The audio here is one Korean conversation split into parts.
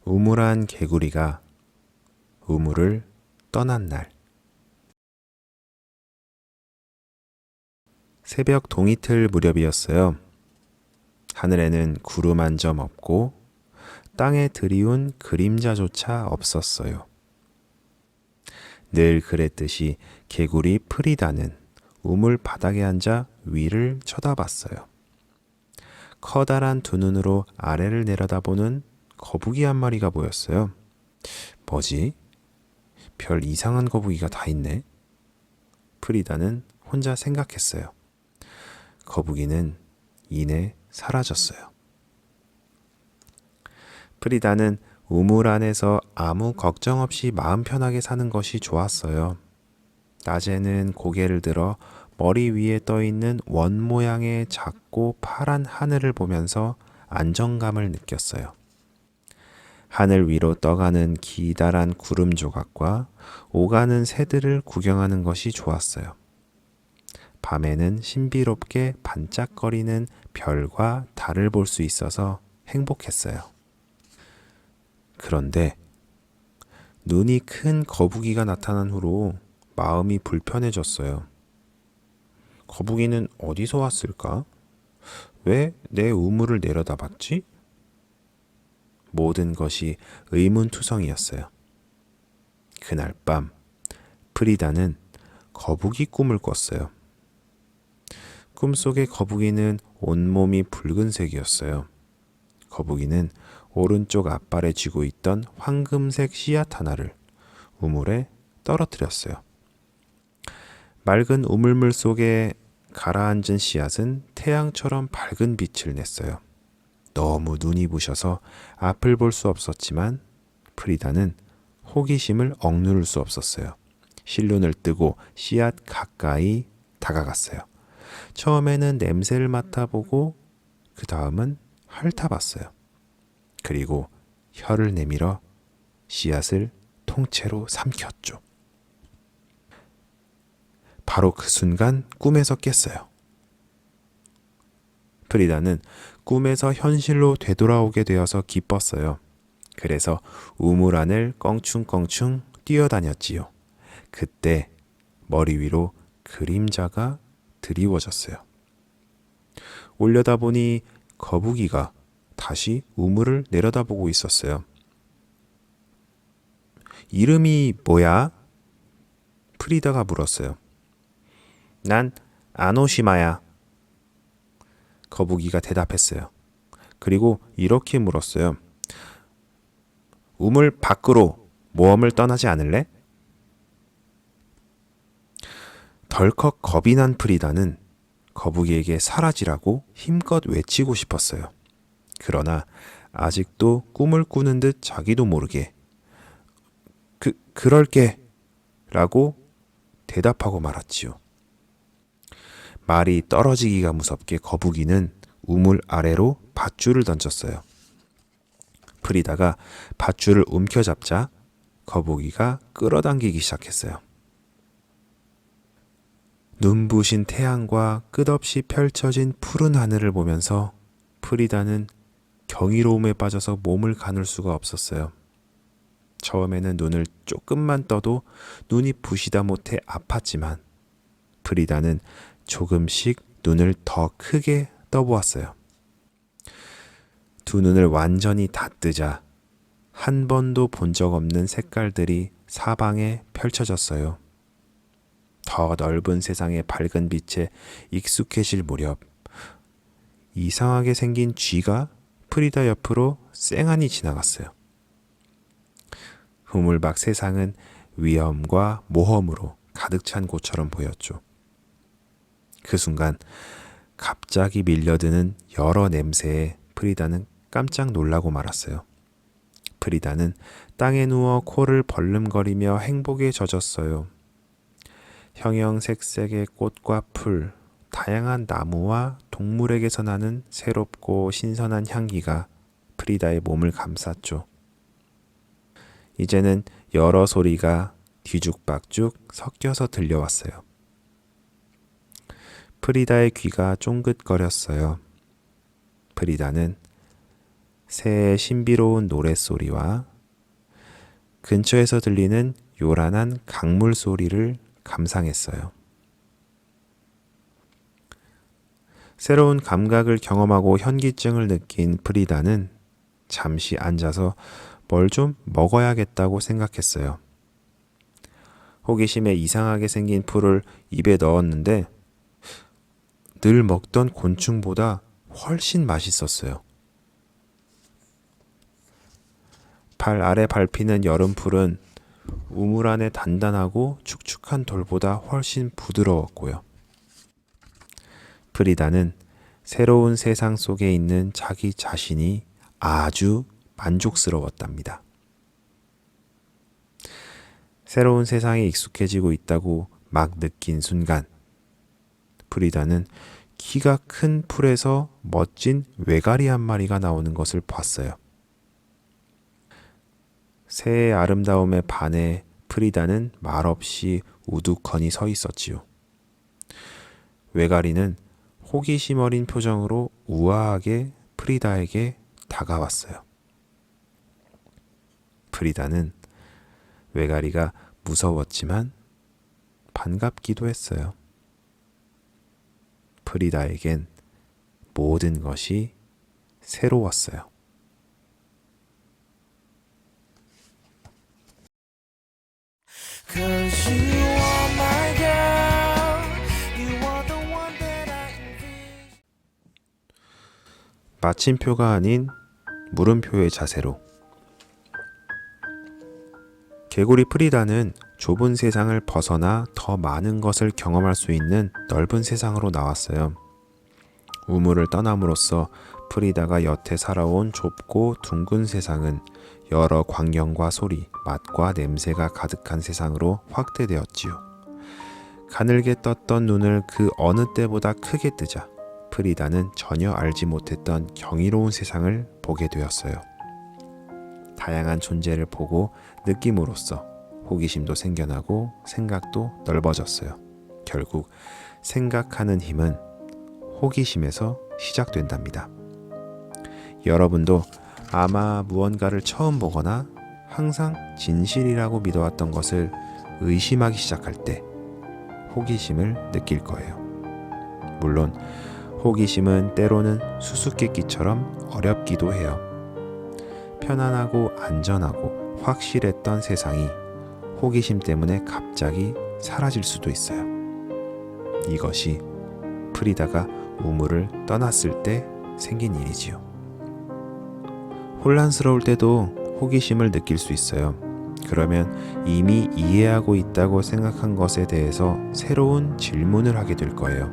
우물안 개구리가 우물을 떠난 날. 새벽 동이틀 무렵이었어요. 하늘에는 구름 한 점 없고 땅에 드리운 그림자조차 없었어요. 늘 그랬듯이 개구리 프리다는 우물 바닥에 앉아 위를 쳐다봤어요. 커다란 두 눈으로 아래를 내려다보는 거북이 한 마리가 보였어요. 뭐지? 별 이상한 거북이가 다 있네. 프리다는 혼자 생각했어요. 거북이는 이내 사라졌어요. 프리다는 우물 안에서 아무 걱정 없이 마음 편하게 사는 것이 좋았어요. 낮에는 고개를 들어 머리 위에 떠 있는 원 모양의 작고 파란 하늘을 보면서 안정감을 느꼈어요. 하늘 위로 떠가는 기다란 구름 조각과 오가는 새들을 구경하는 것이 좋았어요. 밤에는 신비롭게 반짝거리는 별과 달을 볼 수 있어서 행복했어요. 그런데 눈이 큰 거북이가 나타난 후로 마음이 불편해졌어요. 거북이는 어디서 왔을까? 왜 내 우물을 내려다봤지? 모든 것이 의문투성이었어요. 그날 밤 프리다는 거북이 꿈을 꿨어요. 꿈속의 거북이는 온몸이 붉은색이었어요. 거북이는 오른쪽 앞발에 쥐고 있던 황금색 씨앗 하나를 우물에 떨어뜨렸어요. 맑은 우물물 속에 가라앉은 씨앗은 태양처럼 밝은 빛을 냈어요. 너무 눈이 부셔서 앞을 볼 수 없었지만 프리다는 호기심을 억누를 수 없었어요. 실눈을 뜨고 씨앗 가까이 다가갔어요. 처음에는 냄새를 맡아보고 그 다음은 핥아봤어요. 그리고 혀를 내밀어 씨앗을 통째로 삼켰죠. 바로 그 순간 꿈에서 깼어요. 프리다는 꿈에서 현실로 되돌아오게 되어서 기뻤어요. 그래서 우물 안을 껑충껑충 뛰어다녔지요. 그때 머리 위로 그림자가 드리워졌어요. 올려다보니 거북이가 다시 우물을 내려다보고 있었어요. 이름이 뭐야? 프리다가 물었어요. 난 아노시마야. 거북이가 대답했어요. 그리고 이렇게 물었어요. 우물 밖으로 모험을 떠나지 않을래? 덜컥 겁이 난 프리다는 거북이에게 사라지라고 힘껏 외치고 싶었어요. 그러나 아직도 꿈을 꾸는 듯 자기도 모르게 그럴게 라고 대답하고 말았지요. 말이 떨어지기가 무섭게 거북이는 우물 아래로 밧줄을 던졌어요. 프리다가 밧줄을 움켜잡자 거북이가 끌어당기기 시작했어요. 눈부신 태양과 끝없이 펼쳐진 푸른 하늘을 보면서 프리다는 경이로움에 빠져서 몸을 가눌 수가 없었어요. 처음에는 눈을 조금만 떠도 눈이 부시다 못해 아팠지만 프리다는 조금씩 눈을 더 크게 떠보았어요. 두 눈을 완전히 다 뜨자 한 번도 본 적 없는 색깔들이 사방에 펼쳐졌어요. 더 넓은 세상의 밝은 빛에 익숙해질 무렵 이상하게 생긴 쥐가 프리다 옆으로 쌩하니 지나갔어요. 우물 밖 세상은 위험과 모험으로 가득 찬 곳처럼 보였죠. 그 순간 갑자기 밀려드는 여러 냄새에 프리다는 깜짝 놀라고 말았어요. 프리다는 땅에 누워 코를 벌름거리며 행복에 젖었어요. 형형색색의 꽃과 풀, 다양한 나무와 동물에게서 나는 새롭고 신선한 향기가 프리다의 몸을 감쌌죠. 이제는 여러 소리가 뒤죽박죽 섞여서 들려왔어요. 프리다의 귀가 쫑긋거렸어요. 프리다는 새의 신비로운 노랫소리와 근처에서 들리는 요란한 강물 소리를 감상했어요. 새로운 감각을 경험하고 현기증을 느낀 프리다는 잠시 앉아서 뭘 좀 먹어야겠다고 생각했어요. 호기심에 이상하게 생긴 풀을 입에 넣었는데 늘 먹던 곤충보다 훨씬 맛있었어요. 발 아래 밟히는 여름풀은 우물 안에 단단하고 축축한 돌보다 훨씬 부드러웠고요. 프리다는 새로운 세상 속에 있는 자기 자신이 아주 만족스러웠답니다. 새로운 세상에 익숙해지고 있다고 막 느낀 순간, 프리다는 키가 큰 풀에서 멋진 외가리 한 마리가 나오는 것을 봤어요. 새의 아름다움에 반해 프리다는 말없이 우두커니 서 있었지요. 외가리는 호기심 어린 표정으로 우아하게 프리다에게 다가왔어요. 프리다는 외가리가 무서웠지만 반갑기도 했어요. 프리다에겐 모든 것이 새로웠어요. Cause you are my girl. You are the one that I envision. 마침표가 아닌 물음표의 자세로. 개구리 프리다는 좁은 세상을 벗어나 더 많은 것을 경험할 수 있는 넓은 세상으로 나왔어요. 우물을 떠남으로써 프리다가 여태 살아온 좁고 둥근 세상은 여러 광경과 소리, 맛과 냄새가 가득한 세상으로 확대되었지요. 가늘게 떴던 눈을 그 어느 때보다 크게 뜨자 프리다는 전혀 알지 못했던 경이로운 세상을 보게 되었어요. 다양한 존재를 보고 느낌으로써 호기심도 생겨나고 생각도 넓어졌어요. 결국 생각하는 힘은 호기심에서 시작된답니다. 여러분도 아마 무언가를 처음 보거나 항상 진실이라고 믿어왔던 것을 의심하기 시작할 때 호기심을 느낄 거예요. 물론 호기심은 때로는 수수께끼처럼 어렵기도 해요. 편안하고 안전하고 확실했던 세상이 호기심 때문에 갑자기 사라질 수도 있어요. 이것이 프리다가 우물을 떠났을 때 생긴 일이지요. 혼란스러울 때도 호기심을 느낄 수 있어요. 그러면 이미 이해하고 있다고 생각한 것에 대해서 새로운 질문을 하게 될 거예요.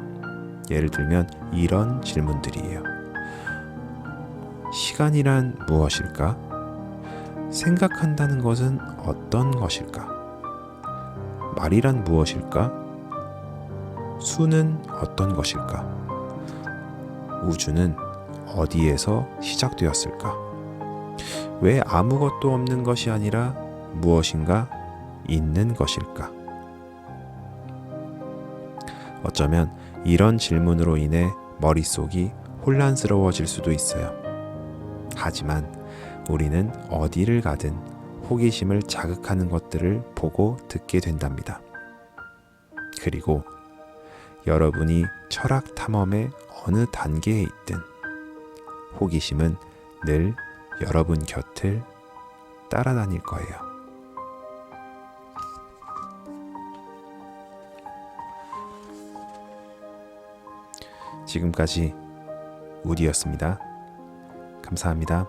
예를 들면 이런 질문들이에요. 시간이란 무엇일까? 생각한다는 것은 어떤 것일까? 말이란 무엇일까? 수는 어떤 것일까? 우주는 어디에서 시작되었을까? 왜 아무것도 없는 것이 아니라 무엇인가 있는 것일까? 어쩌면 이런 질문으로 인해 머릿속이 혼란스러워질 수도 있어요. 하지만 우리는 어디를 가든 호기심을 자극하는 것들을 보고 듣게 된답니다. 그리고 여러분이 철학 탐험의 어느 단계에 있든 호기심은 늘 여러분 곁을 따라다닐 거예요. 지금까지 우디였습니다. 감사합니다.